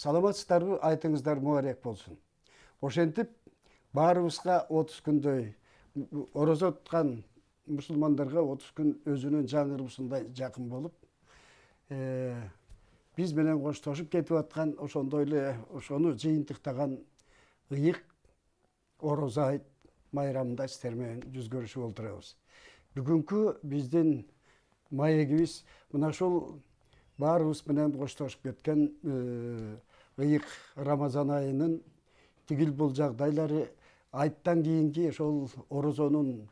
Саламатсыздарбы, айтыңыздар муарек болсын. Ошентип баарыбызга 30 күндөй орозо туткан мусулмандарга 30 күн өзүнүн жаңырыбысындай жакын болуп, биз менен коштошуп кетип аткан ошондой эле ошону жыйынтыктаган ыйык орозо айт майрамында сиздер менен жүз көрүшүп олтурабыз. Бүгүнкү биздин маегибиз мына ушул баарыбыз менен коштошуп кеткен ыйык Рамазан айынын тигил бул жагдайлары, айттан кийинки ошол орозонун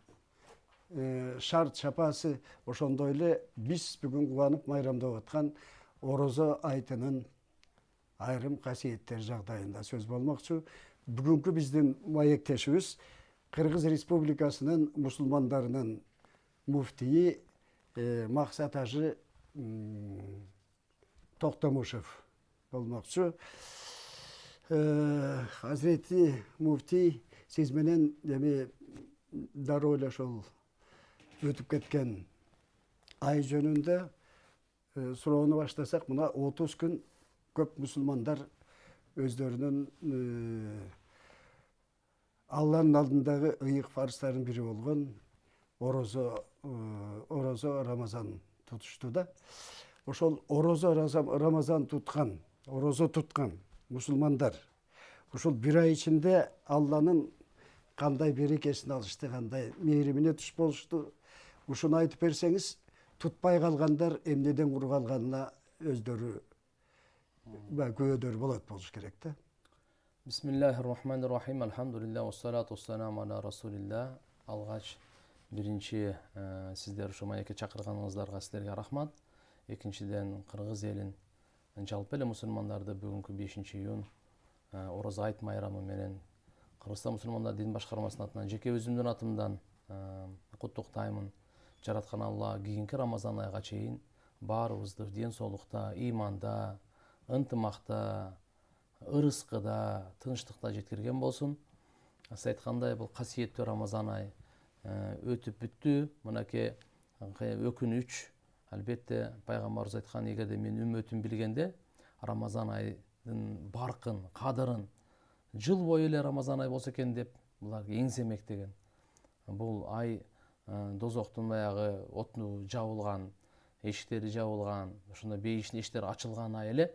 шарт шапасы, ошондой эле биз бүгүн кубанып майрамдап аткан орозо айтынын айрым касиеттери жагдайында сөз болмокчу. Бүгүнкү биздин маектешибиз Кыргыз Республикасынын мусулмандарынын муфтийи Максат Ажы Токтомушев болмокчу. Азирети муфтий, сиз менен эми дароо эле ошол өтүп кеткен ай жөнүндө суроону баштасак, мына 30 күн көп мусулмандар өздөрүнүн Алланын алдындагы ыйык фарздардын бири болгон орозо Рамазан тутушту да. Ошол орозо Рамазан туткан, орозо туткан мусулмандар ушул бир ай ичинде Алланын кандай берекесин алышты, кандай мээримине туш болушту, ушуну айтып берсеңиз, тутпай калгандар эмнеден куруп калганына өздөрү күбөдөр болуш керек да. Бисмиллахир-рахманир-рахим. Алхамдулилlah, вассалату вассаламу аля расулилlah. Алгач биринчи сиздер ушу маекке чакырганыңыздарга сиздерге рахмат. Экинчиден кыргыз элин, жалпы эле мусулмандарды бүгүнкү 5-июнь орозо айт майрамы менен Кыргызстан мусулмандар дин башкармасынын атынан, жеке өзүмдүн атымдан куттуктаймын. Жараткан Алла кийинки Рамазан айга чейин баарыбызды ден соолукта, ыйманда, ынтымакта, ырыскыда, тынчтыкта жеткирген болсун. Сиз айткандай, бул касиеттүү Рамазан ай өтүп бүттү. Мынакей өкүнүч, албетте пайгамбарыбыз айткан, эгерде мен үммөтүм билгенде Рамазан айдын баркын, кадырын жыл бою эле Рамазан ай болсо экен деп булар эңсемек деген. Бул ай дозоктун баягы оту жабылган, эшиктери жабылган, ошондой бейиштин эшиктери ачылган ай эле.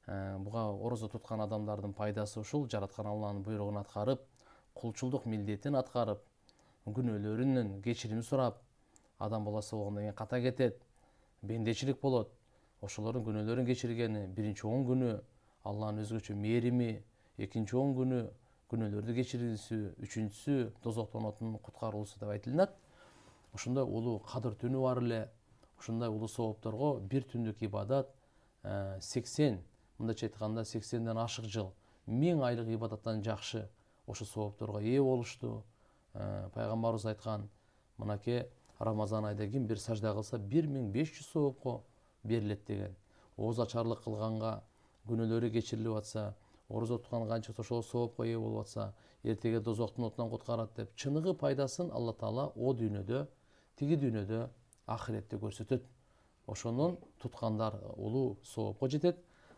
Буга орозо туткан адамдардын пайдасы ушул: жараткан Алланын буйругун аткарып, кулчулдук милдетин аткарып, күнөөлөрүнөн кечирим сурап, адам баласы болгондон кийин ката кетет, бендечилик болот. Ошолордун күнөөлөрүн кечиргени биринчи 10 күнү Алланын өзгөчө мээрими, экинчи 10 күнү күнөөлөрдү кечирүүсү, үчүнчүсү дозоктон отунун куткарылуусу деп айтылат. Ушундай улуу кадыр түнү бар эле. Ушундай улуу соопторго бир түндүк ибадат 80, мындайча айтканда 80ден ашык жыл, 1000 айлык ибадаттан жакшы ошо соопторго ээ болушту. Пайгамбарыбыз айткан, мынакей Рамазан айда ким бир сажда кылса 1500 соопко берилет деген. Ооз ачарлык кылганга күнөөлөрү кечирилип атса, орозо туткан канча ошол соопко ээ болуп атса, эртеге дозоктун отунан куткарат деп, чыныгы пайдасын Алла Таала о дүйнөдө, тиги дүйнөдө, ахиретте көрсөтөт. Ошонун туткандар улуу соопко жетет.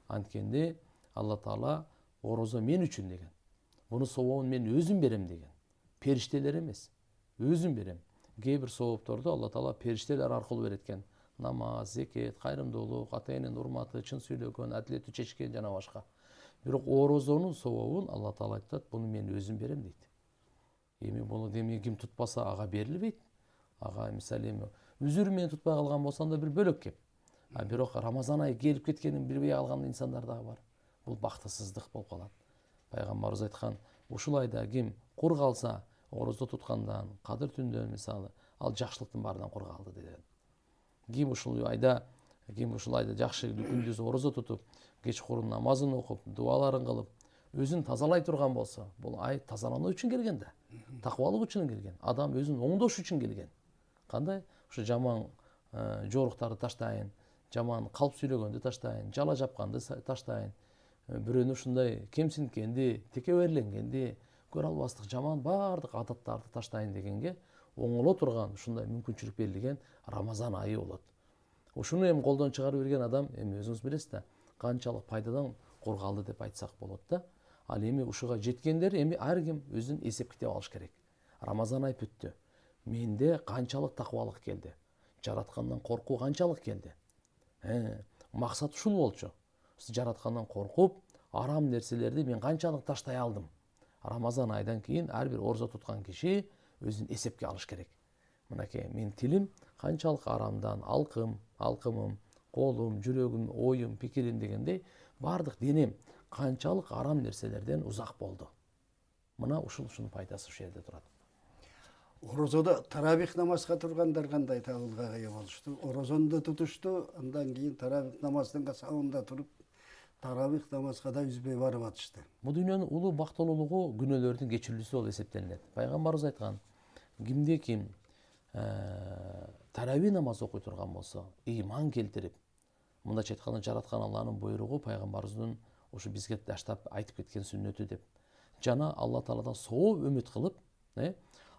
Анткенде Алла Таала орозо мен үчүн деген. Буну сообун мен өзүм берем деген. Периштелер эмес, өзүм берем. Кээ бир соопторду Алла Таала периштелер аркылуу берет экен. Намаз, зекет, кайрымдуулук, ата эненин урматы, чын сүйлөгөн, адилеттүү чечкен жана башка. Бирок орозонун сообун Алла Таала айтат, буну мен өзүм берем дейт. Эми буну деме ким тутпаса ага берилбейт. Ага мисалы эми үзүр менен тутпай калган болсоң да бир бөлөк кеп. Бирок Рамазан ай келип кеткенин билбей калган инсандар дагы бар. Бул бактысыздык болуп калат. Пайгамбарыбыз айткан, ушул айда ким кур калса, орозо туткандан, кадыр түндөн мисалы, ал жакшылыктын баарынан кур калды деген. Ким ушул айда жакшы күндүз орозо тутуп, кечкурун намазын окуп, дуаларын кылып, өзүн тазалай турган болсо, бул ай тазалануу үчүн келген да. Такыбалык үчүн келген. Адам өзүн оңдош үчүн келген. Кандай? Ушу жаман жоруктарды таштайын, жаман калп сүйлөгөндү таштайын, жала жапканды таштайын, бирөөнү ушундай кемсинткенди, текеберленгенди, көрө албастык жаман баардык адаттарды таштайын дегенге оңоло турган ушундай мүмкүнчүлүк берилген Рамазан айы болот. Ушуну эми колдон чыгарып берген адам, эми өзүңүз билесиз да, канчалык пайдадан коргалды деп айтсак болот да. Ал эми ушуга жеткендер эми ар ким өзүн эсеп китеп алыш керек. Рамазан ай бүттү. Менде канчалык такыбалык келди? Жараткандан коркуу канчалык келди? Максат ушул болчу. Жараткандан коркуп, арам нерселерди мен канчалык таштай алдым? Рамазан айдан кийин ар бир орзо туткан киши өзүн эсепке алыш керек. Мынакей мен тилим канчалык арамдан, алкымым, колум, жүрөгүм, оюм, пикирим дегендей бардык денем канчалык арам нерселерден узак болду. Мына ушунун пайдасы ушул жерде турат. Орозодо тарабих намазга тургандар кандай табылга ыя болушту? Орозону да тутушту, андан кийин тарабих намаздын касабында туруп, тарабих намазга да үзбөй барып атышты. Бул дүйнөнүн улуу бактылуулугу күнөөлөрдүн кечирилүүсү болуп эсептелинет. Пайгамбарыбыз айткан, кимде ким тарави намаз окуй турган болсо, ыйман келтирип, мындайча айтканда жараткан Алланын буйругу пайгамбарыбыздын ушу бизге даштап айтып кеткен сүннөтү деп. Жана Алла Тааладан сооп үмүт кылып,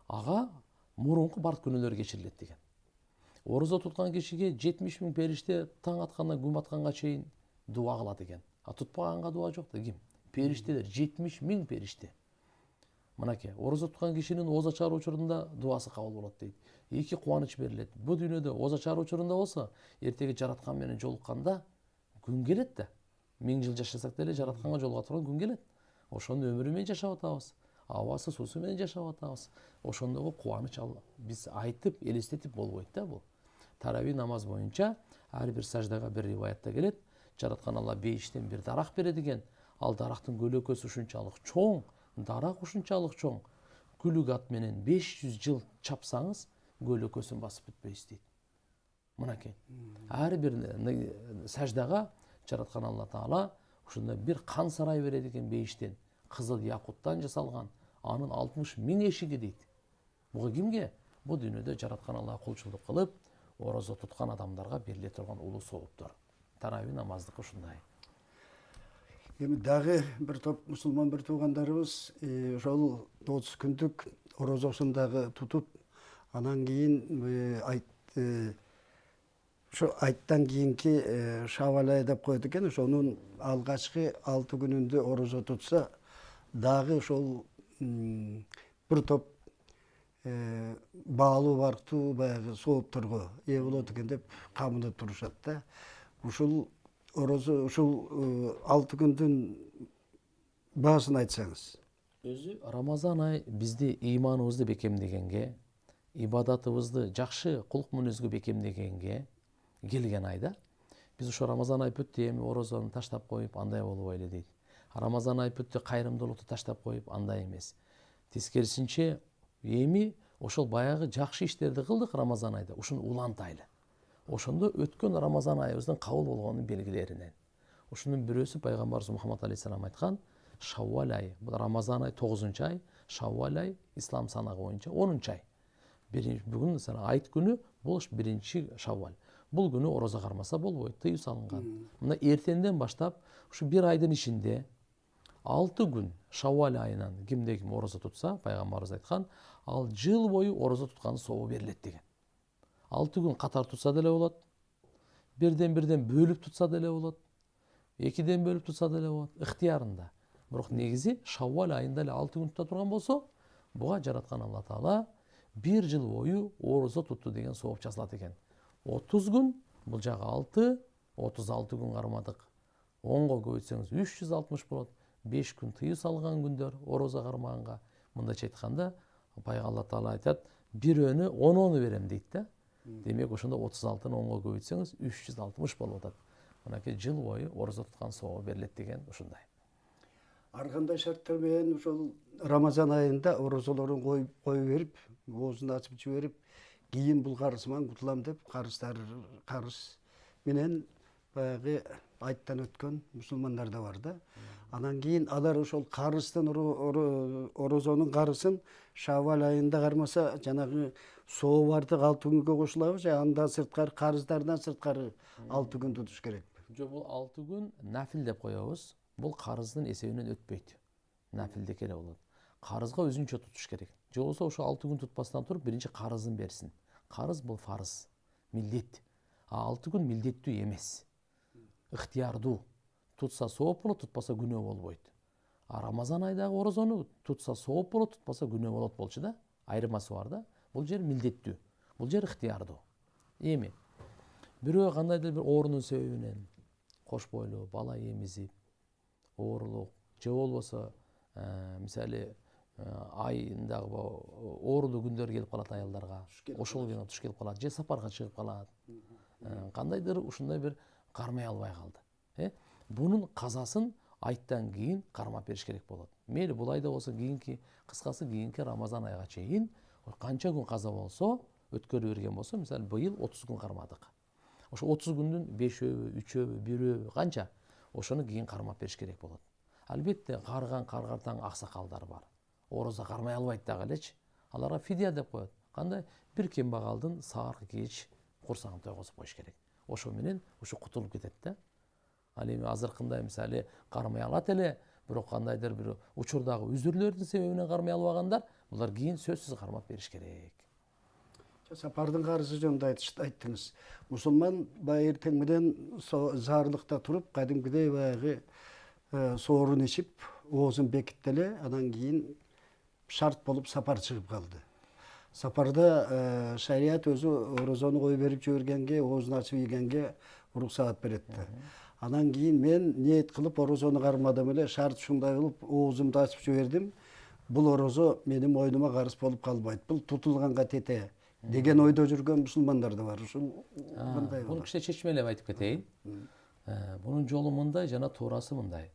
ага мурунку барт күнөөлөр кечирилет деген. Орозо туткан кишиге 70 000 периште таң аткандан күн батканга чейин дуа кылат экен. А тутпаганга дуа жок да ким? Периштелер 70 000 периште. Мынакей, орозо туткан кишинин ооз ачар учурунда дуасы кабыл болот дейт. Эки кубаныч берилет. Бул дүйнөдө ооз ачар учурунда болсо, эртеги жараткан менен жолукканда күн келет да. 1000 жыл жашасак деле жаратканга жолуга турган күн келет. Ошонун өмүрү менен жашап атабыз. Абасы суусу менен жашап атабыз. Ошондогу кубаныч биз айтып, элестетип болбойт да бул. Тарави намаз боюнча ар бир саждага бир риваятта келет. Жараткан Алла бейиштен бир дарак берет экен. Ал дарактын көлөкөсү ушунчалык чоң, дарак ушунчалык чоң. Күлүк ат менен 500 жыл чапсаңыз, көлөкөсүн басып бүтпөйсүз дейт. Мынакей. Ар бир саждага жараткан Алла Таала ушундай бир кан сарай берет экен бейиштен. Кызыл якуттан жасалган, анын 60 000 эшиги дейт. Буга кимге? Бу дүйнөдө жараткан Аллага кулчулук кылып, орозо туткан адамдарга бериле турган улуу сооптор. Тарави намаздыкы ушундай. Эми дагы бир топ мусулман бир туугандарыбыз ошол 30 күндүк орозосундагы тутуп, анан кийин ошо айттан кийинки Шавал айы деп коет экен. Ошонун алгачкы 6 күнүндө орозо тутса, дагы ошол бир топ баалуу барктуу баягы соопторго ээ болот экен деп камынып турушат да. Ушул орозо ушул 6 күндүн баасын айтсаңыз. Өзү Рамазан ай бизди ыйманыбызды бекемдегенге, ибадатыбызды жакшы кулк мүнөзгө бекемдегенге келген айда. Биз ошо Рамазан ай бүттү, эми орозону таштап коюп андай болбойлу дейт. Рамазан ай бүттү, кайрымдуулукту таштап коюп андай эмес. Тескерисинче, эми ошол баягы жакшы иштерди кылдык Рамазан айда, ушуну улантайлы. Ошондо өткөн Рамазан айыбыздын кабыл болгонунун белгилеринен. Ушунун бирөөсү пайгамбарыбыз Мухаммад алейхиссалам айткан, Шаввал айы. Бул Рамазан ай 9-чу ай, Шаввал ай ислам санагы боюнча 10-чу ай. Бүгүн айт күнү бул 1-чи Шаввал. Бул күнү орозо кармаса болбойт, тыюу салынган. Мына эртенден баштап ушу бир айдын ичинде 6 күн Шаввал айынан кимде ким орозо тутса, пайгамбарыбыз айткан, ал жыл бою орозо туткан сообу берилет деген. 6 күн катар тутса деле болот. Бирден бөлүп тутса деле болот. 2ден бөлүп тутса деле болот. Ыктыярында. Бирок негизи Шаввал айында эле 6 күн тута турган болсо, буга жараткан Алла Таала бир жыл бою орозо тутту деген сооп жазылат экен. 30 күн, бул жагы 6, 36 күн кармадык. 10го көбөйтсөңүз 360 болот. 5 күн тыюу салган күндөр орозо кармаганга. Мындайча айтканда, Алла Таала айтат, бирөөнү 10 берем дейт да. Демек ошондо 36-ны 10го көбөйтсөңүз 360 болуп атат. Мынакей жыл бою орозо туткан сообу берилет деген ушундай. Ар кандай шарттар менен ошол Рамазан айында орозолорун коюп берип, оозун ачып жиберип, кийин бул карызыман кутулам деп карыз менен баягы айттан өткөн мусулмандар да бар да. Анан кийин алар ошол карыздын орозонун карызын Шаввал айында кармаса, жанагы сообарды 6 күнгө кошулабы же андан сырткары карыздардан сырткары 6 күн тутуш керек? Жок, бул 6 күн нафил деп коебуз. Бул карыздын эсебинен өтпөйт. Нафилдек эле болот. Карызга өзүнчө тутуш керек. Же болбосо ошо 6 күн тутпастан туруп биринчи карызын берсин. Карыз бул фарыз, милдет. А 6 күн милдеттүү эмес. Ыктыярдуу. тутса сооп болот, тутпаса күнөө болбойт. А Рамазан айдагы орозону тутса сооп болот, тутпаса күнөө болот болчу да. Айырмасы бар да. Бул жер милдеттүү. Бул жер ыктыярдуу. Эми бирөө кандайдыр бир оорунун себебинен кош бойлуу бала эмизип, оорулук же болбосо мисалы айындагы оорулуу күндөр келип калат аялдарга. Ошол күнү туш келип калат же сапарга чыгып калат. Кандайдыр ушундай бир кармай албай калды. Бунун казасын айттан кийин кармап бериш керек болот. Мейли бул айда болсо кийинки кыскасы кийинки Рамазан айга чейин канча күн каза болсо өткөрү берген болсо, мисалы быйыл 30 күн кармадык. Ошо 30 күндүн 5-өө, 3-өө, 1-өө канча ошону кийин кармап бериш керек болот. Албетте каргартаң аксакалдар бар. Орозо кармай албайт дагы элечи. Аларга фидия деп коет. Кандай? Бир кембагалдын сааркы кеч курсагын тойгозуп коюш керек. Ошо менен ушу кутулуп кетет да. Ал эми азыркындай мисалы кармай алат эле, бирок кандайдыр бир учурдагы үзүрлөрдүн себебинен кармай албагандар, булар кийин сөзсүз кармап бериш керек. Сапардын карызы жөнүндө айттыңыз. Мусулман баягы эртең менен заарлыкта туруп, кадимкидей баягы соорун ичип, оозун бекитти эле, анан кийин шарт болуп сапар чыгып калды. Сапарда шарият өзү орозону кой берип жибергенге, оозун ачып ийгенге уруксаат берет. Анан кийин мен ниет кылып орозону кармадым эле, шарт ушундай болуп, оозумду ачып жибердим. Бул орозо менин мойнума карыз болуп калбайт. Бул тутулганга тете деген ойдо жүргөн мусулмандар да бар. Ушул кандай болот? Буну кичине чечмелеп айтып кетейин. Бунун жолу мындай жана туурасы мындай.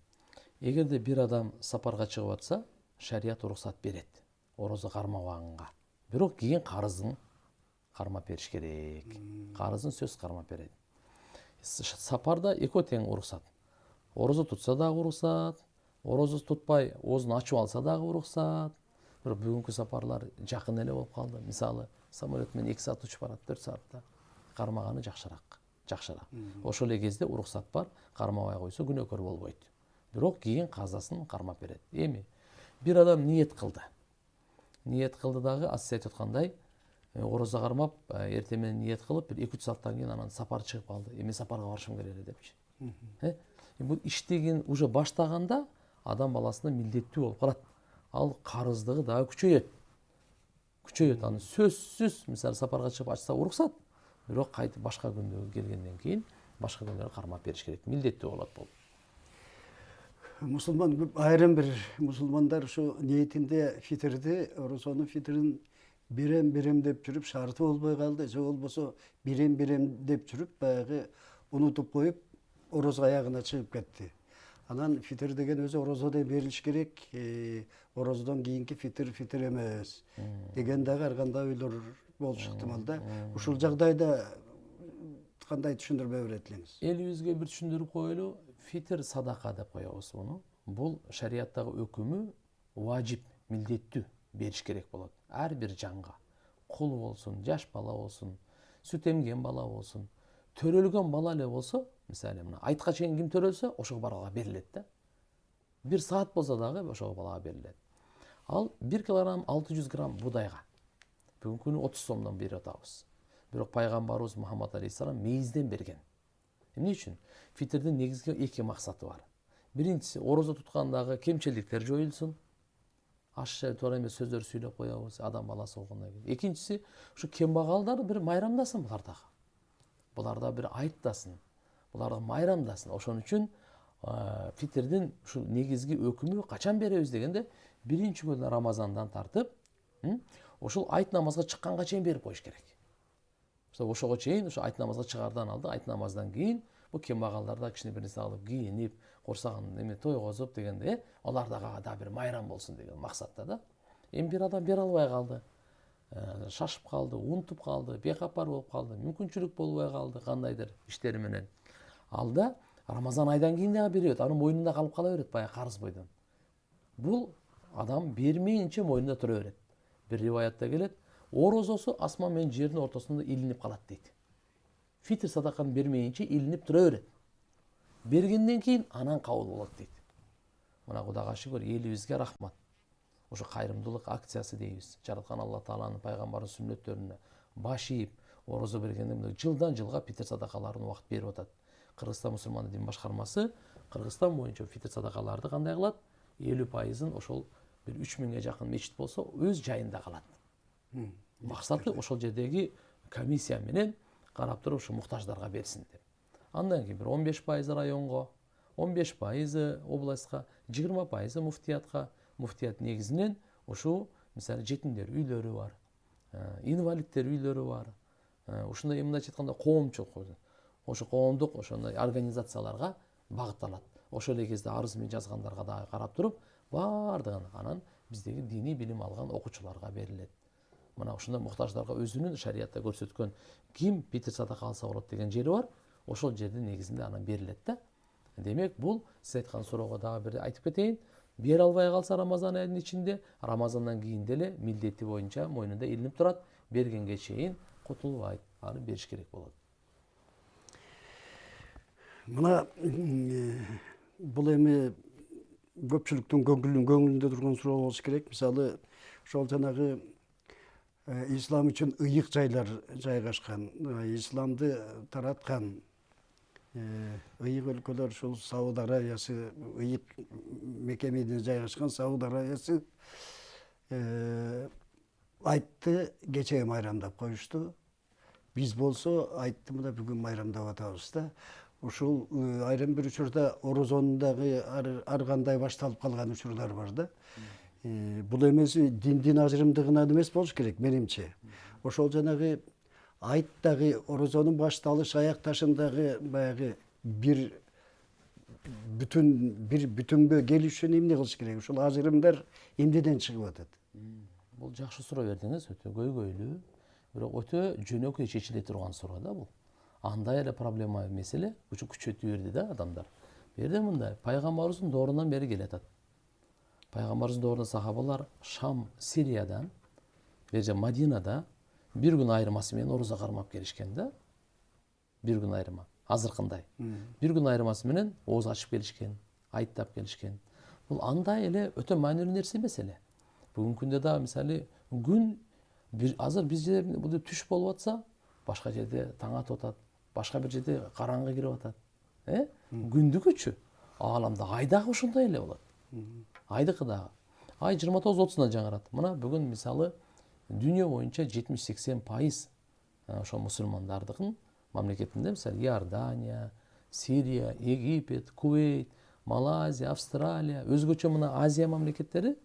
Эгерде бир адам сапарга чыгып атса, шарият уруксат берет орозо кармабаганга. Бирок кийин карызын кармап бериш керек. Карызын сөз кармап берет. Сапарда экөө тең уруксат. Орозо тутса дагы уруксат, орозо тутпай оозун ачып алса дагы уруксат. Бирок бүгүнкү сапарлар жакын эле болуп калды. Мисалы, самолет менен 2 саат учуп барат, 4 саатта. Кармаганы жакшыраак. Ошол эле кезде уруксат бар, кармабай койсо күнөөкөр болбойт. Бирок кийин казасын кармап берет. Эми бир адам ниет кылды. Ниет кылды дагы, сиз айтып аткандай, орозо кармап, эртең менен ниет кылып, бир 2-3 сааттан кийин анан сапар чыгып калды. Эми сапарга барышым керек эле депчи. Бул иштеген уже баштаганда адам баласына милдеттүү болуп калат. Ал карыздыгы дагы күчөйөт. Аны сөзсүз, мисалы сапарга чыгып ачса уруксат, бирок кайтып башка күндө келгенден кийин башка күндөрү кармап бериш керек. Милдеттүү болот бул. Мусулман айрым бир мусулмандар ушу ниетинде фитрди, орозонун фитрин берем деп жүрүп шарты болбой калды, же болбосо берем деп жүрүп баягы унутуп коюп орозо аягына чыгып кетти. Анан фитр деген өзү орозодой берилиш керек, орозодон кийинки фитр эмес деген дагы ар кандай ойлор болушу ыктымал да. Ушул жагдайда кандай түшүндүрмө берет элеңиз? Элибизге бир түшүндүрүп коелу, фитр садака деп коебуз муну. Бул шариаттагы өкүмү важип, милдеттүү бериш керек болот. Ар бир жанга, кул болсун, жаш бала болсун, сүт эмген бала болсун, төрөлгөн бала эле болсо, мисалы мына айтка чейин ким төрөлсө, ошол балага берилет да. 1 саат болсо дагы ошол балага берилет. Ал 1 килограмм 600 грамм будайга бүгүнкү күнү 30 сомдон берип атабыз. Бирок пайгамбарыбыз Мухаммад алейхиссалам мейизден берген. Эмне үчүн? Фитрдин негизги 2 максаты бар. Биринчиси, орозо туткандагы кемчиликтер жоюлсун. Ашча туура эмес сөздөр сүйлөп коебуз адам баласы болгондон кийин. Экинчиси, ушу кембагалдар бир майрамдасын булар дагы. Булар да бир айттасын. Булар да майрамдасын. Ошон үчүн фитрдин ушу негизги өкүмү качан беребиз дегенде, 1-күн Рамазандан тартып, ошол айт намазга чыкканга чейин берип коюш керек. Ошого чейин, ушу айт намазга чыгардан алды, айт намаздан кийин бул кембагалдарда кичине бир нерсе алып, кийинип, курсагын эме тойгозуп дегенде, алар дагы бир майрам болсун деген максатта да. Эми бир адам бере албай калды. Шашып калды, унутуп калды, бекапар болуп калды, мүмкүнчүлүк болбой калды кандайдыр иштери менен. Алда Рамазан айдан кийин дагы берет, анын мойнунда калып кала берет баягы карыз бойдон. Бул адам бермейинче мойнунда тура берет. Бир риваятта келет, орозосу асман менен жердин ортосунда илинип калат дейт. Фитр садаканы бермейинче илинип тура берет. Бергенден кийин анан кабыл болот дейт. Мына Кудайга шүгүр, элибизге рахмат. Ошо кайрымдуулук акциясы дейбиз. Жараткан Алла Тааланын пайгамбарынын сүннөттөрүнө баш ийип, орозо бергенде жылдан жылга фитр садакаларын убакыт берип атат. Кыргызстан мусулман дин башкармасы Кыргызстан боюнча фитр садакаларды кандай кылат? 50%ын ошол бир 3000ге жакын мечит болсо өз жайында калат. Максаты ошол жердеги комиссия менен карап туруп ушу муктаждарга берсин деп. Андан кийин бир 15% районго, 15% областка, 20% муфтиятка. Муфтият негизинен ушул мисалы жетимдер үйлөрү бар, инвалидтер үйлөрү бар. Ушундай мындайча айтканда коомчулук, ошо коомдук ошондой организацияларга багытталат. Ошол эле кезде арыз менен жазгандарга дагы карап туруп, баардыгын анан биздеги диний билим алган окуучуларга берилет. Мына ушундай муктаждарга өзүнүн шариятта көрсөткөн ким фитр садака алса болот деген жери бар. Ошол жердин негизинде анан берилет да. Демек бул сиз айткан суроого дагы бир айтып кетейин. Бере албай калса Рамазан айынын ичинде, Рамазандан кийин деле милдети боюнча мойнунда илинип турат. Бергенге чейин кутулбайт. Аны бериш керек болот. Мына бул эми көпчүлүктүн көңүлүндө турган суроо болуш керек. Мисалы, ошол жанагы ислам үчүн ыйык жайлар жайгашкан, исламды тараткан ыйык өлкөлөр, ушул Сауд Арабиясы, ыйык мекемеде жайгашкан Сауд Арабиясы айтты кечээ майрамдап коюшту. Биз болсо айтты мына бүгүн майрамдап атабыз да. Ушул айрым бир учурда орозонун дагы ар кандай башталып калган учурлар бар да. Бул эмеси диндин ажырымдыгынан эмес болуш керек менимче. Ошол жанагы айт дагы орозонун башталыш аякташындагы баягы бир бүтүнгө келиш үчүн эмне кылыш керек? Ушул ажырымдар эмнеден чыгып атат? Бул жакшы суроо бердиңиз, өтө көйгөйлүү, бирок өтө жөнөкөй чечиле турган суроо да бул. Андай эле проблема меселе, ушу күчөтүп берди да адамдар. Берде мындай, пайгамбарыбыздын доорунан бери келатат. Пайгамбарыбыздын доорунда сахабалар Шам, Сириядан, берже Мадинада бир күн айырмасы менен орозо кармап келишкен да. Бир күн айырма, азыркындай. Бир күн айырмасы менен ооз ачып келишкен, айттап келишкен. Бул андай эле өтө маанилүү нерсе эмес эле. Бүгүнкү күндө да мисалы күн азыр бизде бул түш болуп атса, башка жерде таң атып атат, башка бир жерде караңгы кирип атат. Күндүкүчү ааламда ай дагы ошондой эле болот. Айдыкы дагы. Ай 29-30-на жаңырат. Мына бүгүн мисалы дүйнө боюнча 70-80% ошо мусулмандардын мамлекетинде, мисалы Иордания, Сирия, Египет, Кувейт, Малайзия, Австралия, өзгөчө мына Азия мамлекеттери,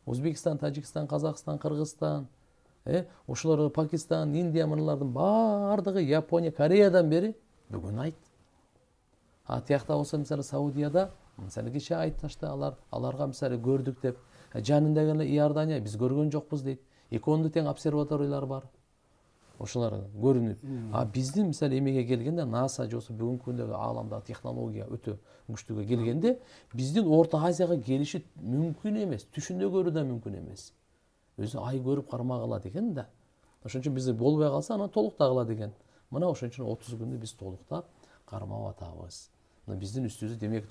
Өзбекстан, Тажикстан, Казакстан, Кыргызстан, ошолор Пакистан, Индия мыналардын баардыгы, Япония, Кореядан бери бүгүн айт. Тиякта болсо мисалы Саудияда мисалы кечээ айтташты, аларга мисалы көрдүк деп, жанында эле Иордания биз көргөн жокпуз дейт. Экөөндө тең обсерваториялар бар. Ошолор көрүнүп. Биздин мисалы эмеге келгенде НАСА жосу бүгүнкү күндөгү ааламдагы технология өтө күчтүүгө келгенде биздин Орто Азияга келиши мүмкүн эмес, түшүндө көрүү да мүмкүн эмес. Өзү ай көрүп кармагыла деген да. Ошон үчүн бизде болбой калса анан толуктагыла деген. Мына ошон үчүн 30 күндү биз толуктап кармап атабыз. Мына биздин үстүбүздө демек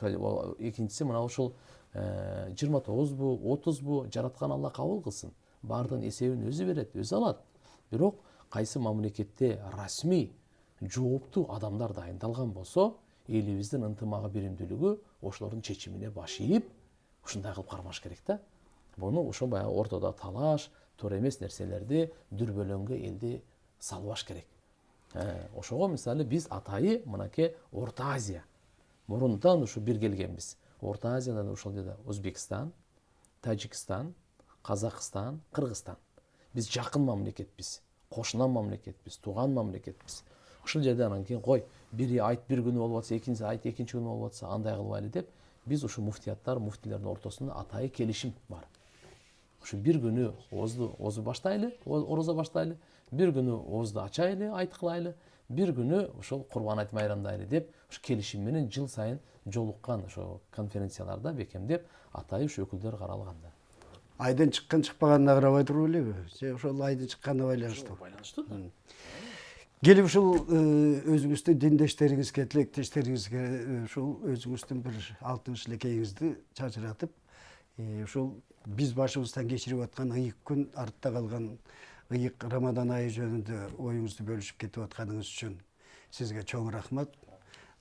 экинчиси мына ушул 29бу, 30бу жараткан Алла кабыл кылсын. Бардын эсебин өзү берет, өзү алат. Бирок кайсы мамлекетте расмий жооптуу адамдар дайындалган болсо, элибиздин ынтымагы биримдүүлүгү ошолордун чечимине баш ийип, ушундай кылып кармаш керек да. Буну ошо баягы ортодо талаш, туура эмес нерселерди дүрбөлөңгө элди салбаш керек. Ошого мисалы биз атайы мынакей Орто Азия. Мурунтан ушу бир келгенбиз. Орто Азияда ошол жерде Өзбекстан, Тажикстан, Казакстан, Кыргызстан. Биз жакын мамлекетпиз, кошунан мамлекетпиз, тууган мамлекетпиз. Ошол жерде анан кийин кой, бири айт бир күнү болуп атса, экинчиси айт экинчи күнү болуп атса, андай кылбайлы деп, биз ушу муфтияттар, муфтилердин ортосунда атайы келишим бар. Ушу бир күнү оозу баштайлы, орозо баштайлы, бир күнү оозду ачайлы, айт кылайлы, бир күнү ошол курбан айт майрамдайлы деп, ушу келишим менен жыл сайын жолуккан ошо конференцияларда бекемдеп атайы ушу өкүлдөр каралган да. Айдын чыккан чыкпаганына карабай туруп элеби? Же ошол айдын чыкканына байланыштуу? Байланыштуу да. Келип ушул өзүңүздүн диндештериңизге, тилектештериңизге ушул өзүңүздүн бир алтын шилекейиңизди чачыратып, ушул биз башыбыздан кечирип аткан ыйык күн, артта калган ыйык Рамадан айы жөнүндө оюңузду бөлүшүп кетип атканыңыз үчүн сизге чоң рахмат.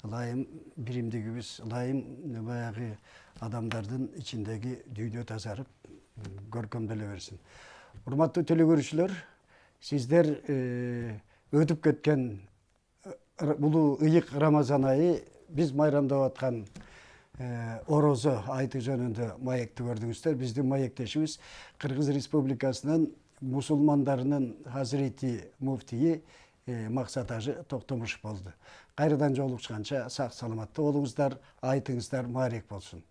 ылайым биримдигибиз, ылайым баягы адамдардын ичиндеги дүйнө тазарып, көркөмдөлө берсин. Урматтуу телекөрүүчүлөр, сиздер өтүп кеткен бул ыйык Рамазан айы биз майрамдап аткан орозо айты жөнүндө маекти көрдүңүздөр. Биздин маектешибиз Кыргыз Республикасынын мусулмандарынын Хазирети муфтийи Максат Ажы Токтомушев болду. Кайрадан жолугушканча сак саламатта болуңуздар, айтыңыздар маарек болсун.